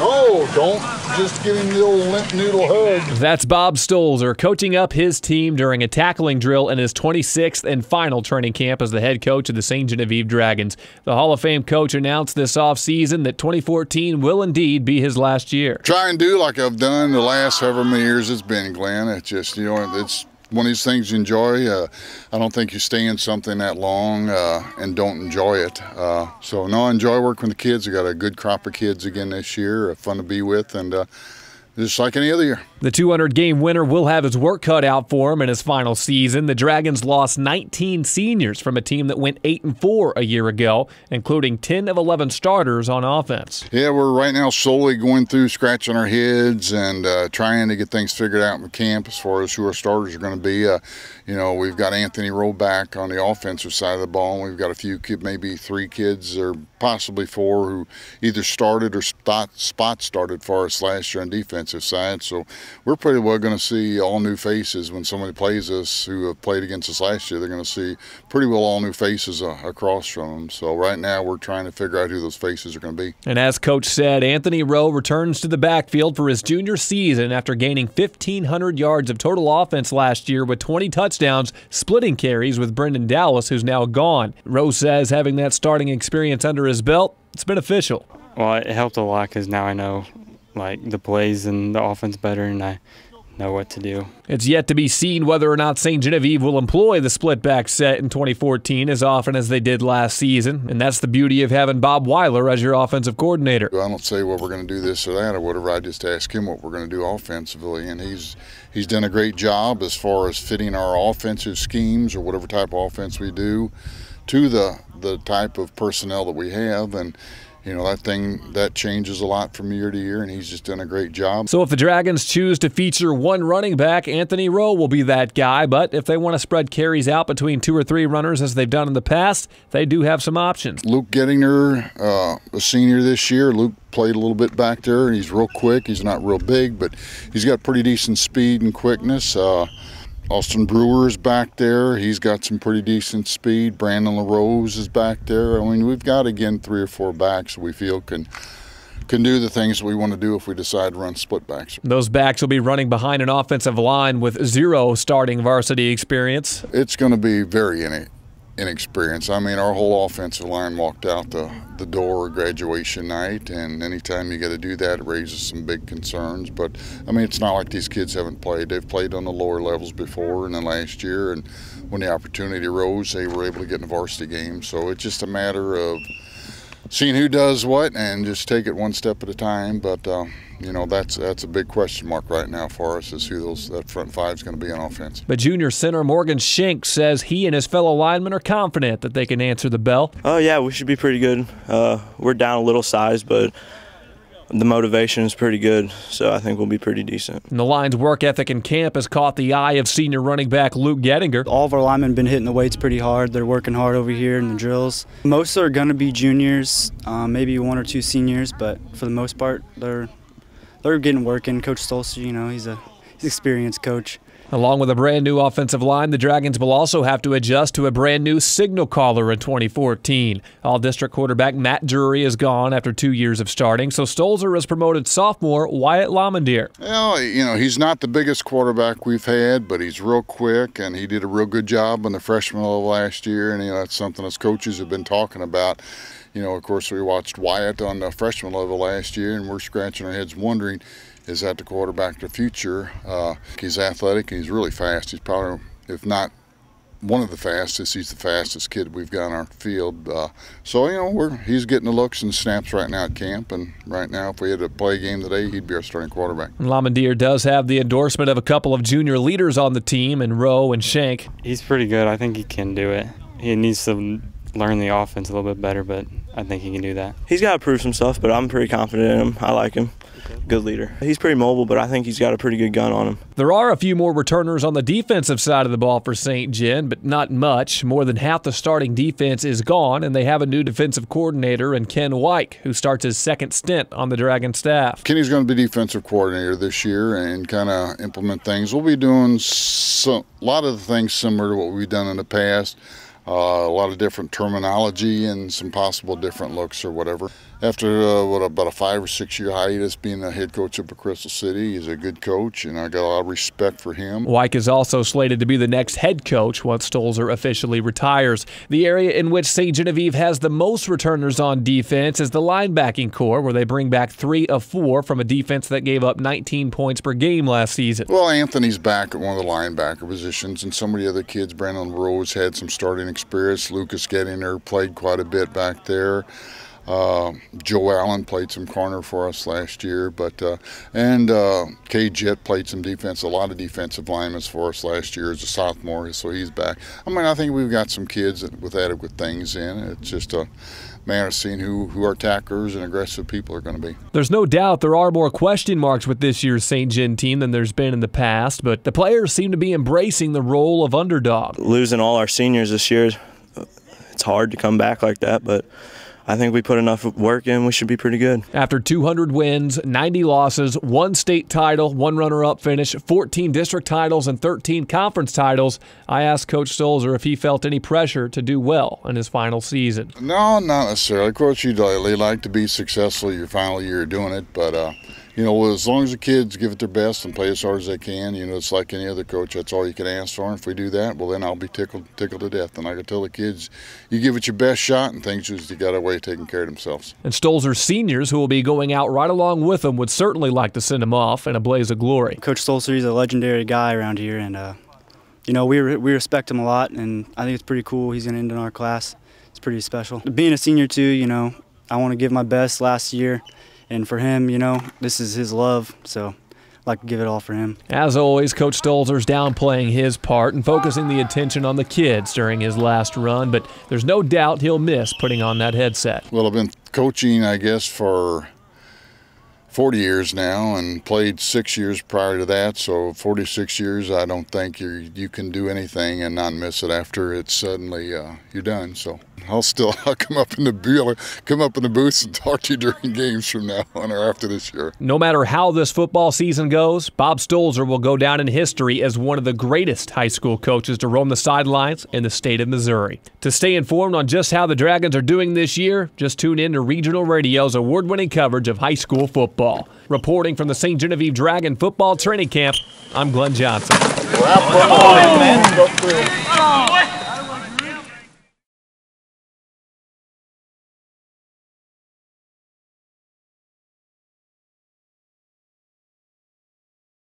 Oh, don't just give him the old limp noodle hug. That's Bob Stolzer coaching up his team during a tackling drill in his 26th and final training camp as the head coach of the St. Genevieve Dragons. The Hall of Fame coach announced this offseason that 2014 will indeed be his last year. Try and do like I've done the last however many years it's been, Glenn. It's just, it's one of these things you enjoy. I don't think you stay in something that long and don't enjoy it. So, no, I enjoy working with the kids. I got a good crop of kids again this year, fun to be with, and just like any other year. The 200-game winner will have his work cut out for him in his final season. The Dragons lost 19 seniors from a team that went 8-4 a year ago, including 10 of 11 starters on offense. Yeah, we're right now slowly going through, scratching our heads and trying to get things figured out in the camp as far as who our starters are going to be. We've got Anthony Rowe back on the offensive side of the ball, and we've got a few, maybe 3 kids or possibly 4 who either started or spot started for us last year on defensive side. So we're pretty well going to see all new faces when somebody plays us who have played against us last year. They're going to see pretty well all new faces across from them. So right now we're trying to figure out who those faces are going to be. And as Coach said, Anthony Rowe returns to the backfield for his junior season after gaining 1,500 yards of total offense last year with 20 touchdowns, splitting carries with Brendan Dallas, who's now gone. Rowe says having that starting experience under his belt, it's beneficial. Well, it helped a lot because now I know the plays and the offense better, and I know what to do. It's yet to be seen whether or not St. Genevieve will employ the split back set in 2014 as often as they did last season, and that's the beauty of having Bob Weiler as your offensive coordinator. I don't say, well, we're going to do this or that or whatever. I just ask him what we're going to do offensively, and he's done a great job as far as fitting our offensive schemes or whatever type of offense we do to the type of personnel that we have. And that changes a lot from year to year, and he's just done a great job. So if the Dragons choose to feature one running back, Anthony Rowe will be that guy. But if they want to spread carries out between 2 or 3 runners as they've done in the past, they do have some options. Luke Gettinger, a senior this year. Luke played a little bit back there, and he's real quick. He's not real big, but he's got pretty decent speed and quickness. Austin Brewer is back there. He's got some pretty decent speed. Brandon LaRose is back there. I mean, we've got, again, 3 or 4 backs we feel can do the things that we want to do if we decide to run split backs. Those backs will be running behind an offensive line with 0 starting varsity experience. It's going to be very inexperienced. I mean, our whole offensive line walked out the door graduation night, and anytime you got to do that, it raises some big concerns. But I mean, it's not like these kids haven't played. They've played on the lower levels before, and then last year, and when the opportunity arose, they were able to get in the varsity game. So it's just a matter of seeing who does what and just take it one step at a time. But that's a big question mark right now for us, is who that front 5 is going to be on offense. But junior center Morgan Schenk says he and his fellow linemen are confident that they can answer the bell. Oh yeah, we should be pretty good. We're down a little size, but the motivation is pretty good, so I think we'll be pretty decent. And the line's work ethic in camp has caught the eye of senior running back Luke Gettinger. All of our linemen have been hitting the weights pretty hard. They're working hard over here in the drills. Most are going to be juniors, maybe 1 or 2 seniors, but for the most part, they're getting working. Coach Stolzer, he's an experienced coach. Along with a brand new offensive line, the Dragons will also have to adjust to a brand new signal caller in 2014. All-district quarterback Matt Drury is gone after 2 years of starting, so Stolzer has promoted sophomore Wyatt Lamandier. Well, he's not the biggest quarterback we've had, but he's real quick, and he did a real good job on the freshman level last year, and that's something us coaches have been talking about. Of course, we watched Wyatt on the freshman level last year, and we're scratching our heads wondering, is that the quarterback of the future? He's athletic and he's really fast. He's probably, if not one of the fastest, he's the fastest kid we've got on our field. So, he's getting the looks and snaps right now at camp. And right now, if we had to play a game today, he'd be our starting quarterback. Lamandier does have the endorsement of a couple of junior leaders on the team in Rowe and Schenk. He's pretty good. I think he can do it. He needs to learn the offense a little bit better, but I think he can do that. He's got to prove some stuff, but I'm pretty confident in him. I like him. Good leader. He's pretty mobile, but I think he's got a pretty good gun on him. There are a few more returners on the defensive side of the ball for St. Gen, but not much. More than half the starting defense is gone, and they have a new defensive coordinator in Ken Wyke, who starts his second stint on the Dragon staff. Kenny's going to be defensive coordinator this year and kind of implement things. We'll be doing a lot of the things similar to what we've done in the past. A lot of different terminology and some possible different looks or whatever. after about a 5 or 6 year hiatus being the head coach up at Crystal City. He's a good coach, and I got a lot of respect for him. Wyke is also slated to be the next head coach once Stolzer officially retires. The area in which St. Genevieve has the most returners on defense is the linebacking core, where they bring back 3 of 4 from a defense that gave up 19 points per game last season. Well, Anthony's back at one of the linebacker positions, and some of the other kids, Brandon Rose had some starting experience. Lucas Gettinger played quite a bit back there. Joe Allen played some corner for us last year, and Kay Jett played some defense, a lot of defensive linemen for us last year as a sophomore, so he's back. I mean, I think we've got some kids with adequate things in. It's just a matter of seeing who our tacklers and aggressive people are going to be. There's no doubt there are more question marks with this year's St. Gen team than there's been in the past, but the players seem to be embracing the role of underdog. Losing all our seniors this year, it's hard to come back like that, but I think we put enough work in, we should be pretty good. After 200 wins, 90 losses, 1 state title, 1 runner-up finish, 14 district titles, and 13 conference titles, I asked Coach Stolzer if he felt any pressure to do well in his final season. No, not necessarily. Of course, you'd like to be successful your final year doing it, but you know, as long as the kids give it their best and play as hard as they can, you know, it's like any other coach. That's all you can ask for. And if we do that, well, then I'll be tickled to death. And I can tell the kids, you give it your best shot, and things usually got a way of taking care of themselves. And Stolzer's seniors, who will be going out right along with him, would certainly like to send him off in a blaze of glory. Coach Stolzer, he's a legendary guy around here, and you know, we respect him a lot, and I think it's pretty cool. He's going to end in our class. It's pretty special. Being a senior too, you know, I want to give my best last year. And for him, you know, this is his love, so I'd like to give it all for him. As always, Coach Stolzer's downplaying his part and focusing the attention on the kids during his last run, but there's no doubt he'll miss putting on that headset. Well, I've been coaching, I guess, for 40 years now and played 6 years prior to that, so 46 years. I don't think you can do anything and not miss it after it's suddenly you're done. So I'll come up in the booth and talk to you during games from now on or after this year. No matter how this football season goes, Bob Stolzer will go down in history as one of the greatest high school coaches to roam the sidelines in the state of Missouri. To stay informed on just how the Dragons are doing this year, just tune in to Regional Radio's award-winning coverage of high school football. Reporting from the St. Genevieve Dragon Football Training Camp, I'm Glenn Johnson. Well,